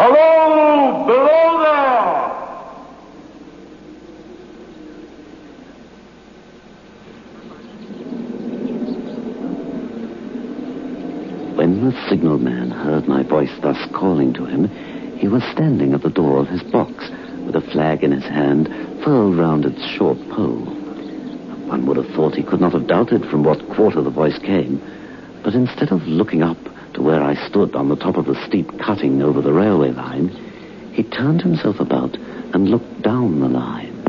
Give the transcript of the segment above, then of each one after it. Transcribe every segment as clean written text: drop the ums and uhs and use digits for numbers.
Hello, below there! When the signalman heard my voice thus calling to him, he was standing at the door of his box with a flag in his hand, furled round its short pole. One would have thought he could not have doubted from what quarter the voice came, but instead of looking up to where I stood on the top of the steep cutting over the railway line, he turned himself about and looked down the line.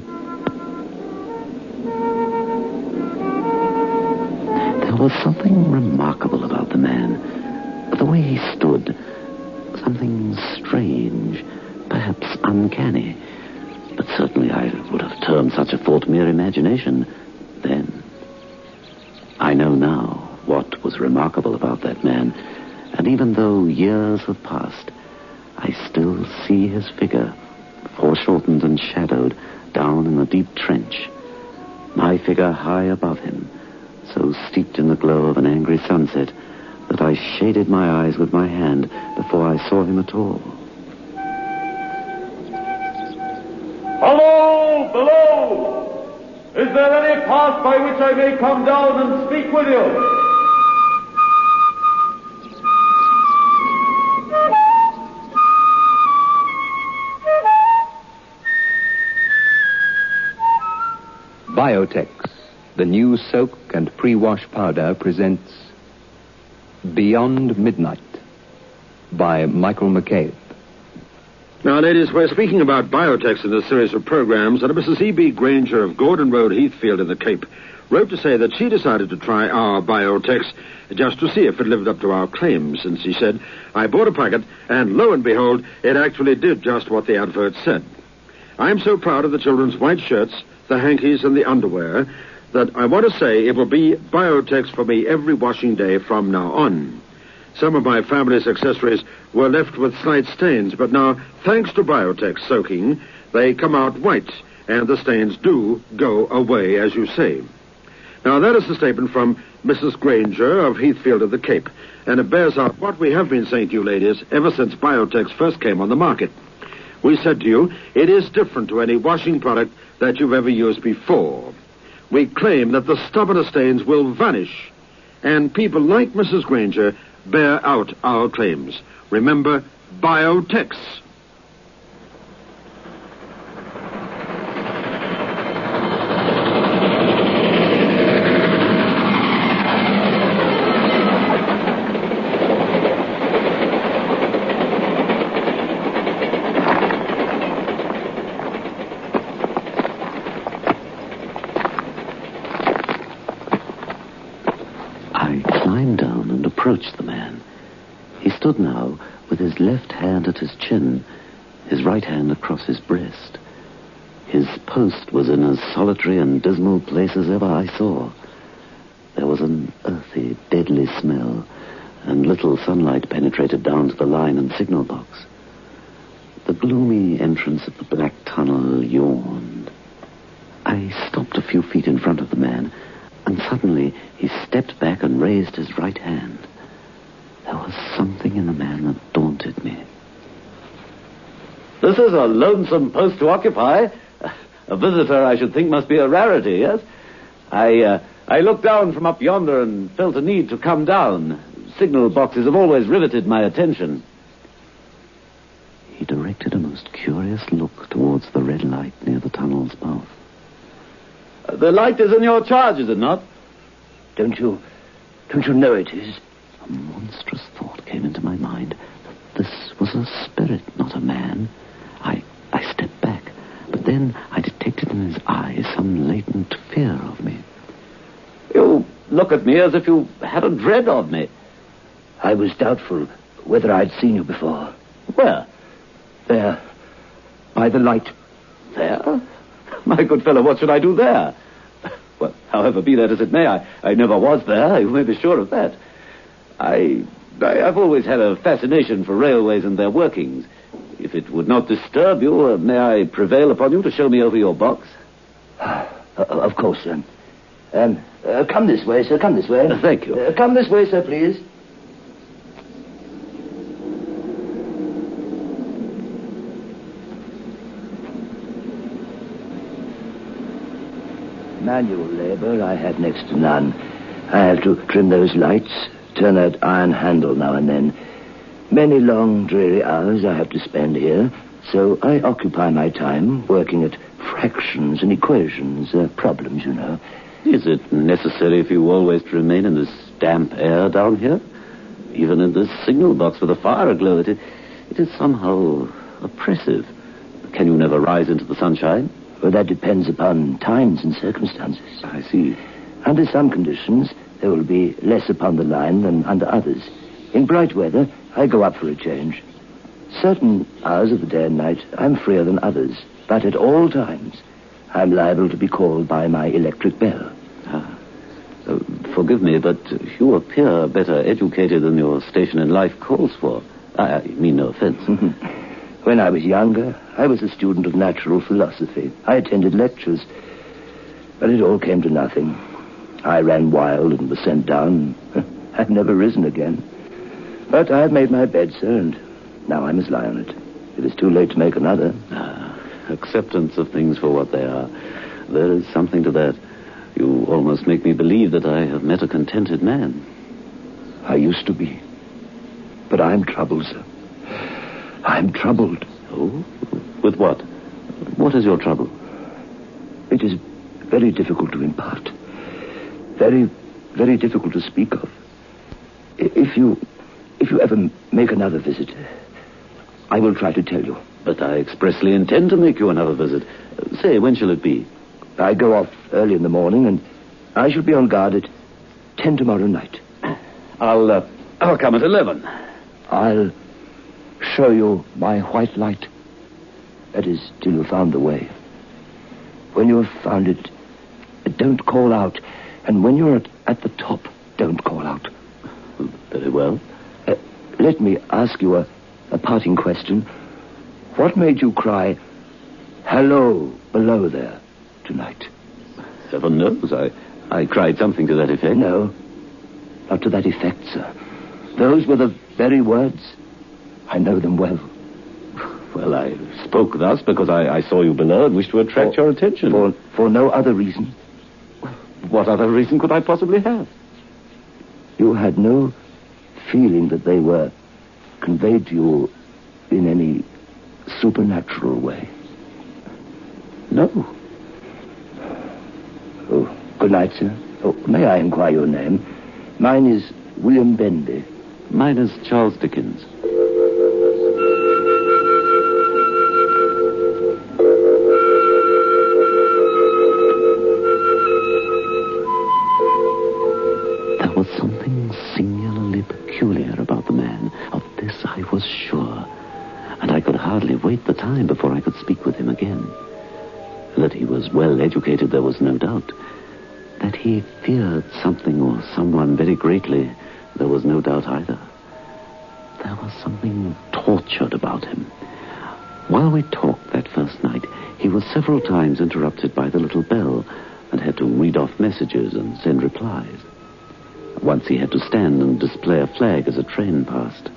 There was something remarkable about the man. The way he stood, something strange, perhaps uncanny. But certainly I would have termed such a thought mere imagination then. I know now what was remarkable about that man, and even though years have passed, I still see his figure, foreshortened and shadowed, down in the deep trench. My figure high above him, so steeped in the glow of an angry sunset that I shaded my eyes with my hand before I saw him at all. Hello, below! Is there any path by which I may come down and speak with you? Biotex, the new soak and pre-wash powder, presents Beyond Midnight by Michael McCabe. Now, ladies, we're speaking about Biotex in this series of programs, and Mrs. E.B. Granger of Gordon Road, Heathfield in the Cape wrote to say that she decided to try our Biotex just to see if it lived up to our claims. And she said, I bought a packet, and lo and behold, it actually did just what the advert said. I'm so proud of the children's white shirts, the hankies, and the underwear that I want to say it will be Biotex for me every washing day from now on. Some of my family's accessories were left with slight stains, but now, thanks to Biotex soaking, they come out white, and the stains do go away, as you say. Now, that is the statement from Mrs. Granger of Heathfield of the Cape, and it bears out what we have been saying to you, ladies, ever since Biotex first came on the market. We said to you, it is different to any washing product that you've ever used before. We claim that the stubbornest stains will vanish, and people like Mrs. Granger bear out our claims. Remember, Biotex. Approached the man. He stood now with his left hand at his chin, his right hand across his breast. His post was in as solitary and dismal place as ever I saw. There was an earthy, deadly smell, and little sunlight penetrated down to the line and signal box. The gloomy entrance of the black tunnel yawned. I stopped a few feet in front of the man, and suddenly he stepped back and raised his right hand. There was something in the man that daunted me. This is a lonesome post to occupy. A visitor, I should think, must be a rarity, yes? I looked down from up yonder and felt a need to come down. Signal boxes have always riveted my attention. He directed a most curious look towards the red light near the tunnel's mouth. The light is in your charge, is it not? Don't you know it is? A monstrous thought came into my mind that this was a spirit, not a man. I stepped back, but then I detected in his eyes some latent fear of me. You look at me as if you had a dread of me. I was doubtful whether I'd seen you before. Where? There. By the light. There? My good fellow, what should I do there? Well, however, be that as it may, I never was there. You may be sure of that. I've always had a fascination for railways and their workings. If it would not disturb you, may I prevail upon you to show me over your box? Of course, sir. Come this way, sir, come this way. Thank you. Come this way, sir, please. Manual labor I had next to none. I had to trim those lights, turn that iron handle now and then. Many long, dreary hours I have to spend here, so I occupy my time working at fractions and equations, problems, you know. Is it necessary for you always to remain in this damp air down here? Even in this signal box with a fire aglow, it is somehow oppressive. Can you never rise into the sunshine? Well, that depends upon times and circumstances. I see. Under some conditions, there will be less upon the line than under others. In bright weather, I go up for a change. Certain hours of the day and night, I'm freer than others. But at all times, I'm liable to be called by my electric bell. Forgive me, but you appear better educated than your station in life calls for. I mean no offense. When I was younger, I was a student of natural philosophy. I attended lectures, but it all came to nothing. I ran wild and was sent down. I've never risen again. But I've made my bed, sir, and now I must lie on it. It is too late to make another. Acceptance of things for what they are. There is something to that. You almost make me believe that I have met a contented man. I used to be. But I'm troubled, sir. I'm troubled. Oh? With what? What is your trouble? It is very difficult to impart. Very, very difficult to speak of. If you ever make another visit, I will try to tell you. But I expressly intend to make you another visit. Say, when shall it be? I go off early in the morning, and I shall be on guard at 10 tomorrow night. I'll come at 11. I'll show you my white light. That is, till you found the way. When you have found it, don't call out. And when you're at the top, don't call out. Very well. Let me ask you a parting question. What made you cry, hello, below there, tonight? Heaven knows. I cried something to that effect. No, not to that effect, sir. Those were the very words. I know them well. Well, I spoke thus because I saw you below and wished to attract your attention. For no other reason. What other reason could I possibly have? You had no feeling that they were conveyed to you in any supernatural way? No. Oh, good night, sir. Oh, may I inquire your name? Mine is William Benby. Mine is Charles Dickens. There was something singularly peculiar about the man. Of this I was sure. And I could hardly wait the time before I could speak with him again. That he was well educated, there was no doubt. That he feared something or someone very greatly, there was no doubt either. There was something tortured about him. While we talked that first night, he was several times interrupted by the little bell and had to read off messages and send replies. Once he had to stand and display a flag as a train passed.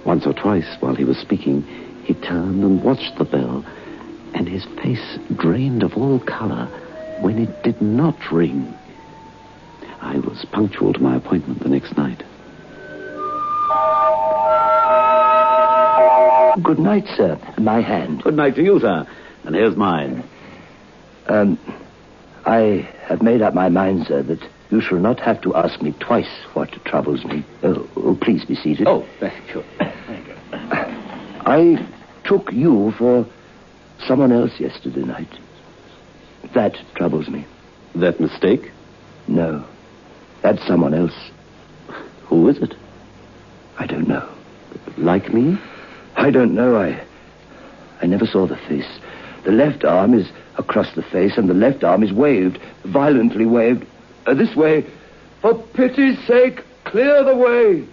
Once or twice, while he was speaking, he turned and watched the bell, and his face drained of all color when it did not ring. I was punctual to my appointment the next night. Good night, sir. My hand. Good night to you, sir. And here's mine. I have made up my mind, sir, that you shall not have to ask me twice what troubles me. Oh, please be seated. Oh, thank you. Thank you. I took you for someone else yesterday night. That troubles me. That mistake? No. That's someone else. Who is it? I don't know. Like me? I don't know. I never saw the face. The left arm is across the face, and the left arm is waved, violently waved. This way. For pity's sake, clear the way.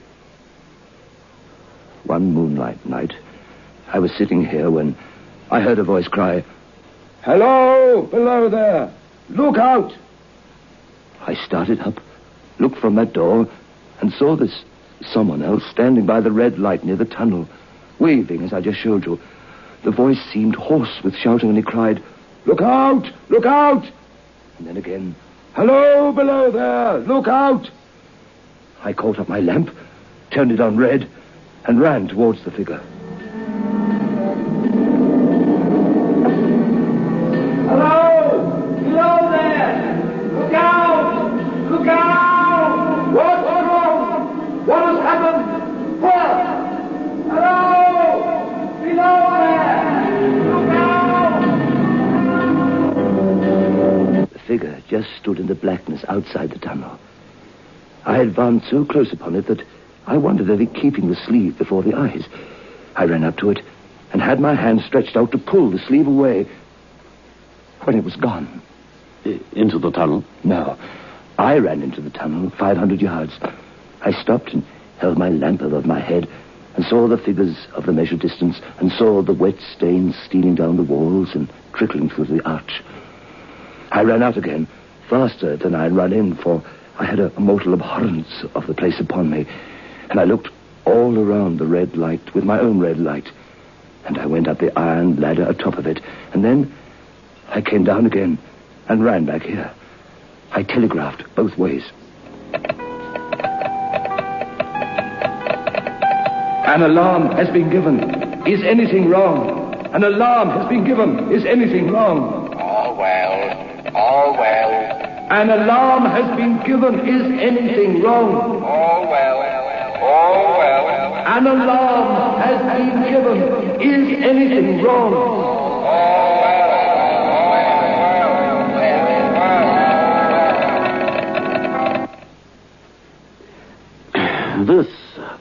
One moonlight night, I was sitting here when I heard a voice cry, hello, below there. Look out. I started up, looked from that door, and saw this someone else standing by the red light near the tunnel, waving as I just showed you. The voice seemed hoarse with shouting, and he cried, look out! Look out! And then again, "Hello, below there! Look out!" I caught up my lamp, turned it on red, and ran towards the figure. "Hello! Below there! Look out! Look out! What's wrong? What has happened? Where? Hello! Below there! Look out!" The figure just stood in the blackness outside the tunnel. I advanced so close upon it that I wondered at it keeping the sleeve before the eyes. I ran up to it and had my hand stretched out to pull the sleeve away when it was gone. Into the tunnel? No. I ran into the tunnel 500 yards. I stopped and held my lamp above my head and saw the figures of the measured distance and saw the wet stains stealing down the walls and trickling through the arch. I ran out again, faster than I had run in, for I had a mortal abhorrence of the place upon me, and I looked all around the red light with my own red light, and I went up the iron ladder atop of it, and then I came down again and ran back here. I telegraphed both ways. "An alarm has been given. Is anything wrong? An alarm has been given. Is anything wrong?" All well. All well. "An alarm has been given. Is anything wrong?" All well. All well. "An alarm has been given. Is anything wrong?"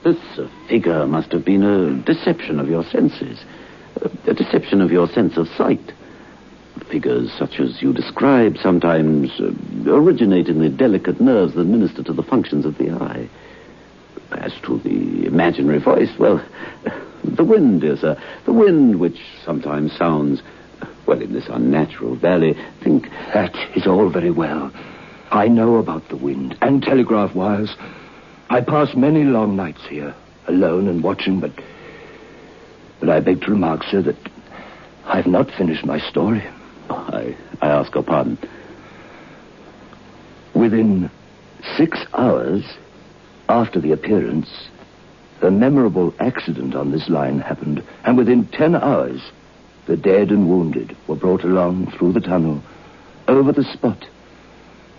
This figure must have been a deception of your senses, a deception of your sense of sight. Figures such as you describe sometimes originate in the delicate nerves that minister to the functions of the eye. As to the imaginary voice, well, the wind, dear sir, the wind which sometimes sounds, well, in this unnatural valley, think... That is all very well. I know about the wind and telegraph wires. I pass many long nights here, alone and watching, but I beg to remark, sir, that I've not finished my story. I ask your pardon. Within 6 hours after the appearance, a memorable accident on this line happened, and within 10 hours, the dead and wounded were brought along through the tunnel, over the spot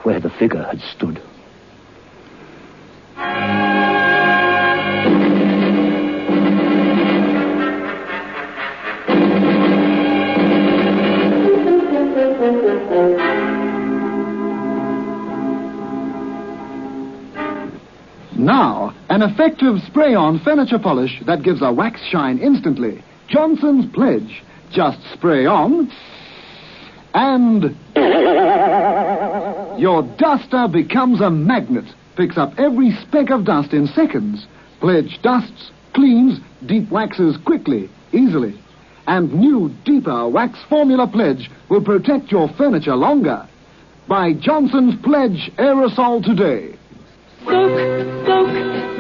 where the figure had stood. Now, an effective spray-on furniture polish that gives a wax shine instantly. Johnson's Pledge. Just spray on, and your duster becomes a magnet. Picks up every speck of dust in seconds. Pledge dusts, cleans, deep waxes quickly, easily. And new, deeper wax formula Pledge will protect your furniture longer. Buy Johnson's Pledge aerosol today. Soak, soak,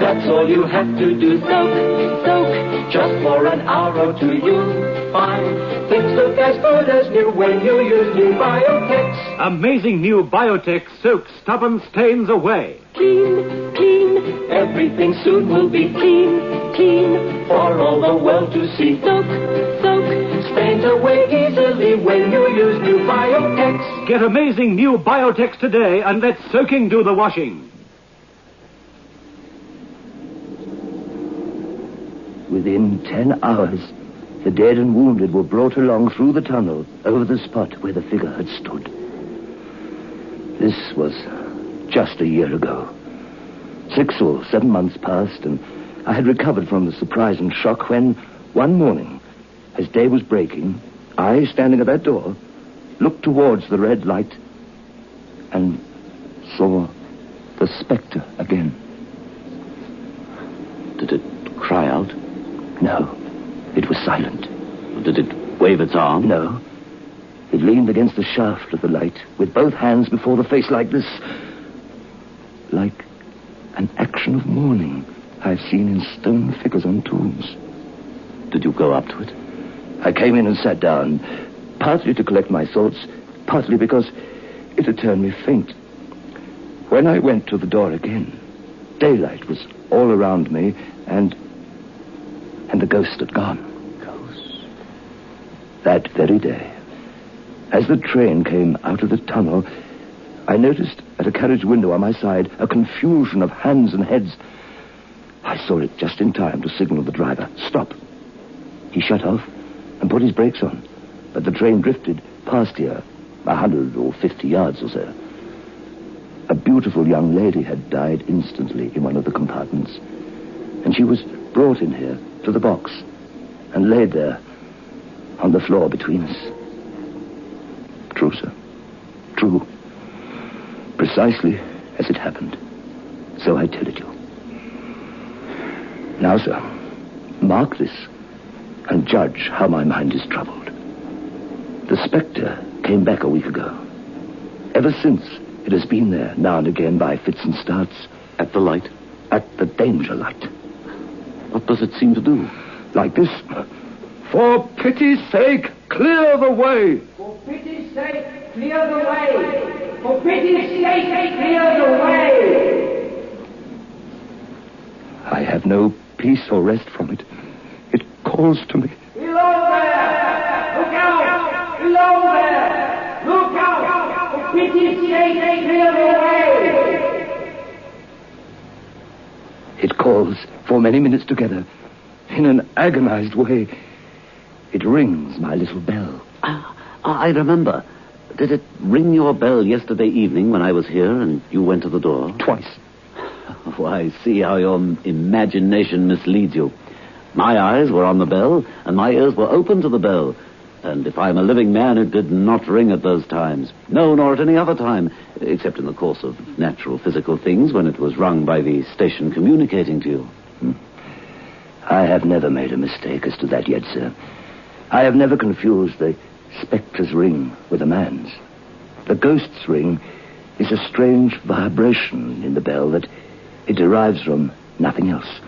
that's all you have to do. Soak, soak, just for an hour or two you'll find things look as good as new when you use new Biotex. Amazing new Biotex soaks stubborn stains away. Clean, clean, everything soon will be clean, clean, for all the world to see. Soak, soak, stains away easily when you use new Biotex. Get amazing new Biotex today and let soaking do the washing. Within 10 hours, the dead and wounded were brought along through the tunnel over the spot where the figure had stood. This was just a year ago. 6 or 7 months passed, and I had recovered from the surprise and shock when, one morning, as day was breaking, I, standing at that door, looked towards the red light and saw the spectre again. Did it cry out? No, it was silent. Did it wave its arm? No. It leaned against the shaft of the light with both hands before the face like this. Like an action of mourning I've seen in stone figures on tombs. Did you go up to it? I came in and sat down, partly to collect my thoughts, partly because it had turned me faint. When I went to the door again, daylight was all around me, and the ghost had gone. Ghost? That very day, as the train came out of the tunnel, I noticed at a carriage window on my side a confusion of hands and heads. I saw it just in time to signal the driver, "Stop." He shut off and put his brakes on, but the train drifted past here, 150 yards or so. A beautiful young lady had died instantly in one of the compartments, and she was brought in here to the box and laid there on the floor between us. True, sir. True. Precisely as it happened. So I tell it you. Now, sir, mark this and judge how my mind is troubled. The spectre came back a week ago. Ever since, it has been there now and again by fits and starts. At the light? At the danger light. What does it seem to do? Like this. "For pity's sake, clear the way." For pity's sake, clear the way. For pity's sake, clear the way. I have no peace or rest from it. It calls to me. Below there! Look out! Below there! Look out! For pity's sake, clear the way. It calls for many minutes together, in an agonized way. It rings my little bell. I remember. Did it ring your bell yesterday evening when I was here and you went to the door? Twice. Oh, I see how your imagination misleads you. My eyes were on the bell, and my ears were open to the bell. And if I'm a living man, it did not ring at those times. No, nor at any other time, except in the course of natural physical things, when it was rung by the station communicating to you. I have never made a mistake as to that yet, sir. I have never confused the spectre's ring with a man's. The ghost's ring is a strange vibration in the bell that it derives from nothing else.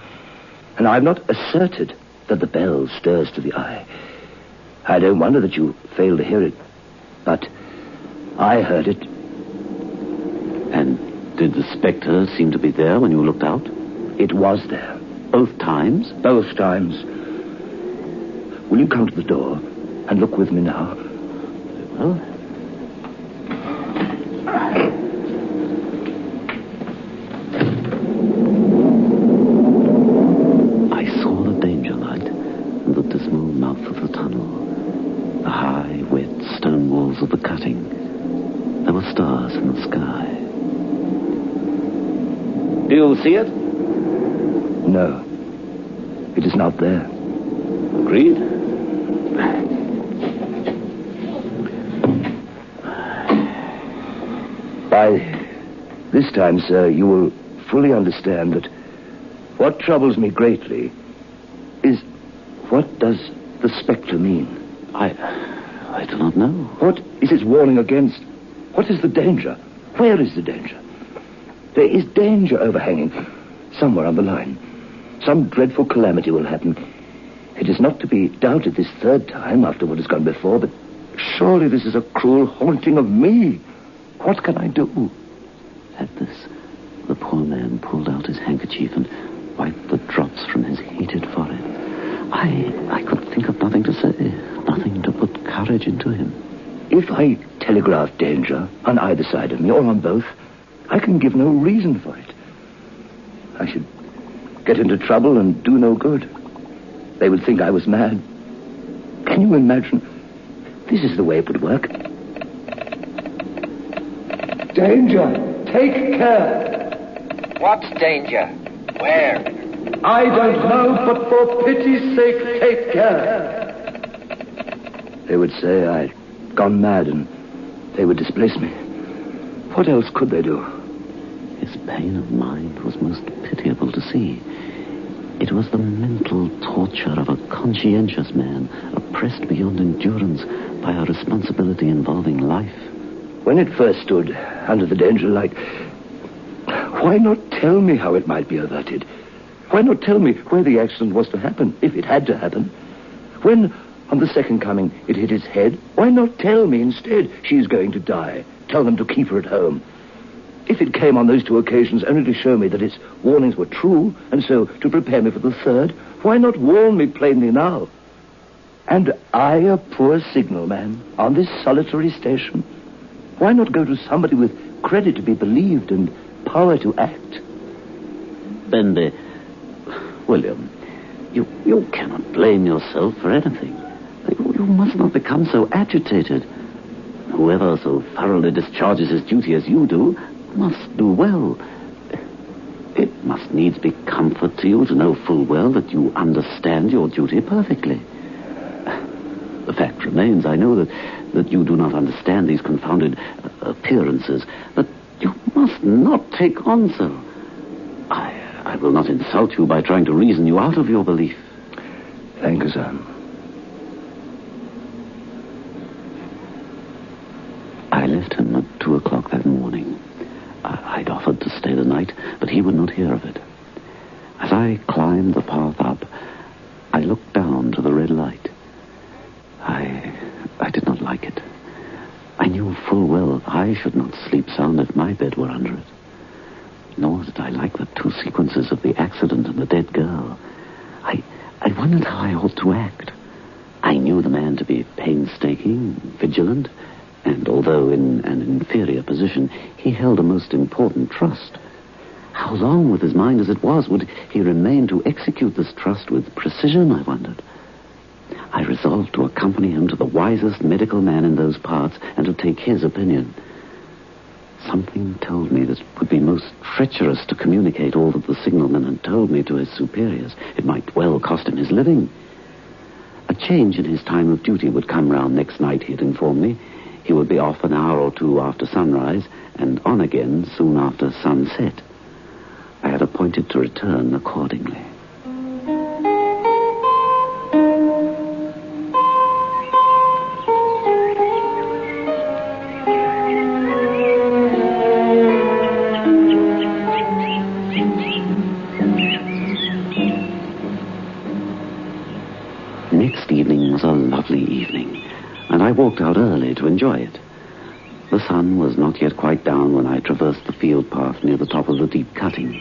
And I have not asserted that the bell stirs to the eye. I don't wonder that you fail to hear it, but I heard it. And did the spectre seem to be there when you looked out? It was there. Both times? Both times. Will you come to the door and look with me now? Well. I saw the danger light and the dismal mouth of the tunnel. The high, wet stone walls of the cutting. There were stars in the sky. Do you see it? No. It is not there. Agreed. By this time, sir, you will fully understand that what troubles me greatly is, what does the spectre mean? I do not know. What is its warning against? What is the danger? Where is the danger? There is danger overhanging somewhere on the line. Some dreadful calamity will happen. It is not to be doubted this third time after what has gone before, but surely this is a cruel haunting of me. What can I do? At this, the poor man pulled out his handkerchief and wiped the drops from his heated forehead. I could think of nothing to say, nothing to put courage into him. If I telegraph danger on either side of me, or on both, I can give no reason for it. I should get into trouble and do no good. They would think I was mad. Can you imagine? This is the way it would work. Danger! Take care! What's danger? Where? I don't know, but for pity's sake, take care. They would say I'd gone mad and they would displace me. What else could they do? His pain of mind was most pitiable to see. It was the mental torture of a conscientious man, oppressed beyond endurance by a responsibility involving life. When it first stood under the danger light, why not tell me how it might be averted? Why not tell me where the accident was to happen, if it had to happen? When, On the second coming, it hit his head. Why not tell me instead she's going to die? Tell them to keep her at home. If it came on those 2 occasions only to show me that its warnings were true, and so to prepare me for the third, why not warn me plainly now? And I, a poor signalman, on this solitary station? Why not go to somebody with credit to be believed and power to act? Bendy, William, you cannot blame yourself for anything. You must not become so agitated. Whoever so thoroughly discharges his duty as you do must do well. It must needs be comfort to you to know full well that you understand your duty perfectly. The fact remains, I know that you do not understand these confounded appearances, but you must not take on so. I will not insult you by trying to reason you out of your belief. Thank you, sir. I left him at 2 o'clock that morning. I'd offered to stay the night, but he would not hear of it. As I climbed the path up, I looked down to the red light. I did not like it. I knew full well I should not sleep sound if my bed were under it. Nor did I like the 2 sequences of the accident and the dead girl. I wondered how I ought to act. I knew the man to be painstaking, vigilant, and although in an inferior position, he held a most important trust. How long, with his mind as it was, would he remain to execute this trust with precision, I wondered. I resolved to accompany him to the wisest medical man in those parts and to take his opinion. Something told me that it would be most treacherous to communicate all that the signalman had told me to his superiors. It might well cost him his living. A change in his time of duty would come round next night, he had informed me. He would be off an hour or 2 after sunrise and on again soon after sunset. I had appointed to return accordingly. Next evening was a lovely evening, and I walked out early to enjoy it. The sun was not yet quite down when I traversed the field path near the top of the deep cutting.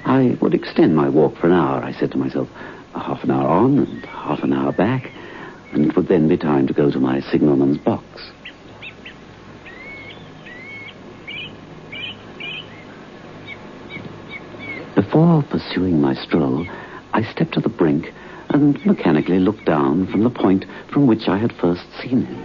I would extend my walk for an hour, I said to myself, half an hour on and half an hour back, and it would then be time to go to my signalman's box. Before pursuing my stroll, I stepped to the brink and mechanically looked down from the point from which I had first seen him.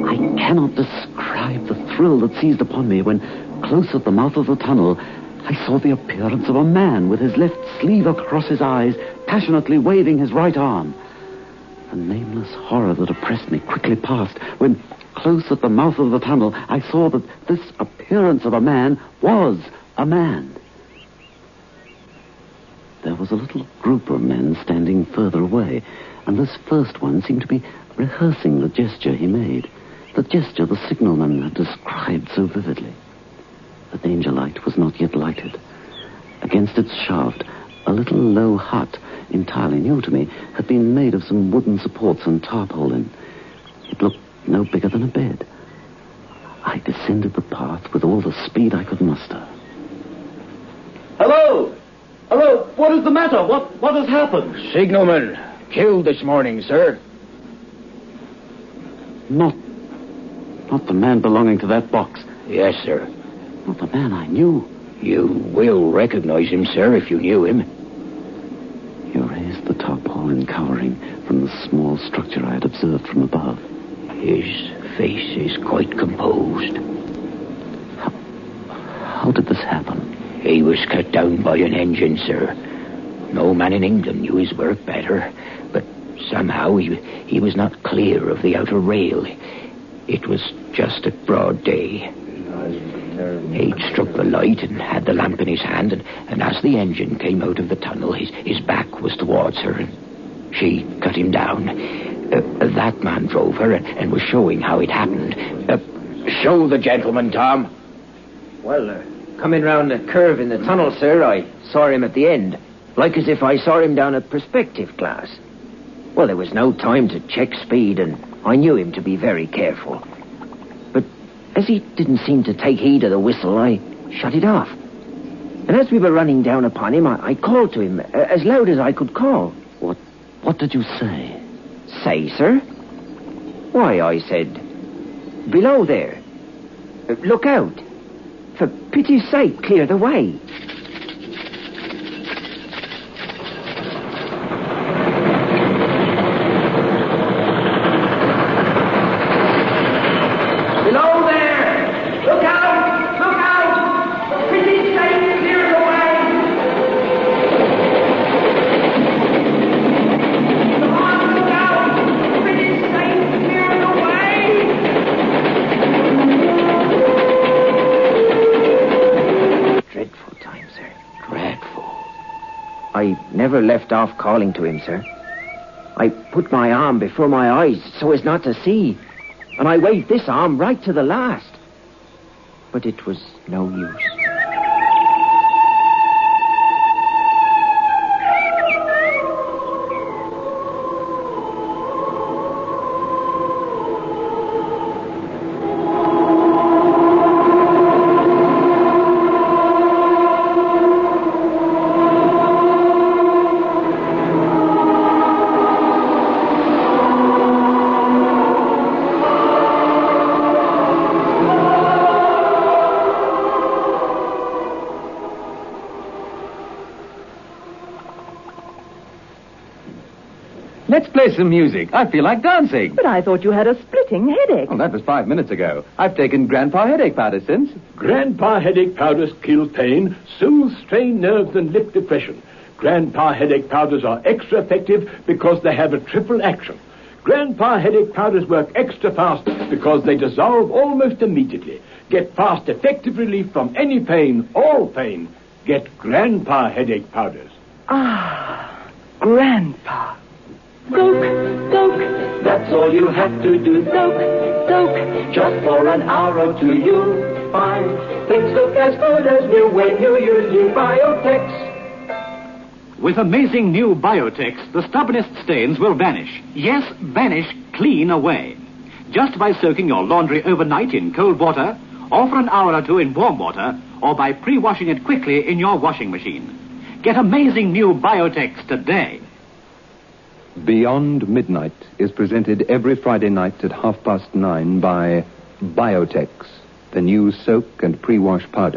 I cannot describe the thrill that seized upon me when, close at the mouth of the tunnel, I saw the appearance of a man with his left sleeve across his eyes, passionately waving his right arm. The nameless horror that oppressed me quickly passed when, close at the mouth of the tunnel, I saw that this appearance of a man was a man. There was a little group of men standing further away, and this first one seemed to be rehearsing the gesture he made, the gesture the signalman had described so vividly. The danger light was not yet lighted. Against its shaft, a little low hut, entirely new to me, had been made of some wooden supports and tarpaulin. It looked no bigger than a bed. I descended the path with all the speed I could muster. Hello! Hello! What is the matter? What has happened? Signalman, killed this morning, sir. Not the man belonging to that box. Yes, sir. Not the man I knew. You will recognize him, sir, if you knew him. He raised the tarpaulin covering from the small structure I had observed from above. His face is quite composed. How did this happen? He was cut down by an engine, sir. No man in England knew his work better, but somehow he was not clear of the outer rail. It was just at broad day. He'd struck the light and had the lamp in his hand, and as the engine came out of the tunnel, his back was towards her, and she cut him down. That man drove her and was showing how it happened. Show the gentleman, Tom. Well, coming round the curve in the tunnel, sir, I saw him at the end. like as if I saw him down a perspective glass. Well, there was no time to check speed, and I knew him to be very careful. But as he didn't seem to take heed of the whistle, I shut it off. And as we were running down upon him, I called to him as loud as I could call. What did you say? Say, sir? Why, I said, below there. Look out. For pity's sake, clear the way. I never left off calling to him, sir. I put my arm before my eyes so as not to see, and I waved this arm right to the last. But it was no use. Let's play some music. I feel like dancing. But I thought you had a splitting headache. Oh, that was 5 minutes ago. I've taken Grandpa headache powder since. Grandpa headache powders kill pain, soothe strained nerves, and lift depression. Grandpa headache powders are extra effective because they have a triple action. Grandpa headache powders work extra fast because they dissolve almost immediately. Get fast, effective relief from any pain, all pain. Get Grandpa headache powders. Ah, Grandpa. Soak, soak, that's all you have to do. Soak, soak, just for an hour or two you'll find things look as good as new when you use new Biotex. With amazing new Biotex, the stubbornest stains will vanish. Yes, vanish clean away. Just by soaking your laundry overnight in cold water, or for an hour or two in warm water, or by pre-washing it quickly in your washing machine. Get amazing new Biotex today. Beyond Midnight is presented every Friday night at 9:30 by Biotex, the new soak and pre-wash powder.